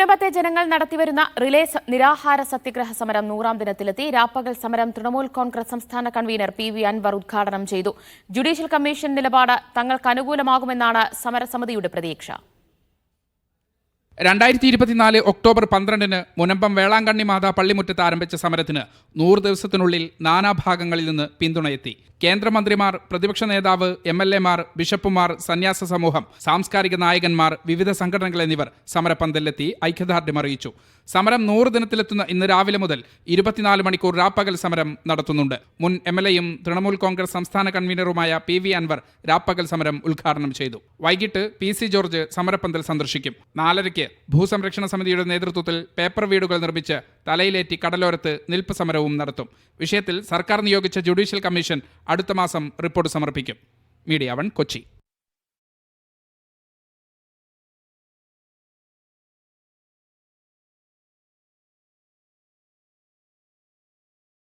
മുനമ്പത്തെ ജനങ്ങൾ നടത്തിവരുന്ന റിലേ നിരാഹാര സത്യഗ്രഹ സമരം 100ാം ദിനത്തിലെത്തി. രാപ്പകൽ സമരം തൃണമൂൽ കോൺഗ്രസ് സംസ്ഥാന കൺവീനർ PV അൻവർ ഉദ്ഘാടനം ചെയ്തു. ജുഡീഷ്യൽ കമ്മീഷൻ നിലപാട് തങ്ങൾക്ക് അനുകൂലമാകുമെന്നാണ് സമരസമിതിയുടെ പ്രതീക്ഷ. 2024 ഒക്ടോബർ 12-ന് മുനമ്പം വേളാങ്കണ്ണി മാതാ പള്ളിമുറ്റത്ത് ആരംഭിച്ച സമരത്തിന് 100 ദിവസത്തിനുള്ളിൽ നാനാഭാഗങ്ങളിൽ നിന്ന് പിന്തുണയെത്തി. കേന്ദ്രമന്ത്രിമാർ, പ്രതിപക്ഷ നേതാവ്, MLA മാർ, ബിഷപ്പുമാർ, സന്യാസ സമൂഹം, സാംസ്കാരിക നായകന്മാർ, വിവിധ സംഘടനകൾ എന്നിവർ സമരപ്പന്തലിലെത്തി ഐക്യദാർഢ്യം അറിയിച്ചു. സമരം 100 ദിനത്തിലെത്തുന്ന ഇന്ന് രാവിലെ മുതൽ 24 മണിക്കൂർ രാപ്പകൽ സമരം നടത്തുന്നുണ്ട്. മുൻ MLA-യും തൃണമൂൽ കോൺഗ്രസ് സംസ്ഥാന കൺവീനറുമായ PV അൻവർ രാപ്പകൽ സമരം ഉദ്ഘാടനം ചെയ്തു. വൈകിട്ട് PC ജോർജ് സമരപ്പന്തൽ സന്ദർശിക്കും. 4:30 ഭൂസംരക്ഷണ സമിതിയുടെ നേതൃത്വത്തിൽ പേപ്പർ വീടുകൾ നിർമ്മിച്ച് തലയിലേറ്റി കടലോരത്ത് നിൽപ്പ് സമരവും നടത്തും. വിഷയത്തിൽ സർക്കാർ നിയോഗിച്ച ജുഡീഷ്യൽ കമ്മീഷൻ അടുത്ത മാസം റിപ്പോർട്ട് സമർപ്പിക്കും. മീഡിയ 1 കൊച്ചി.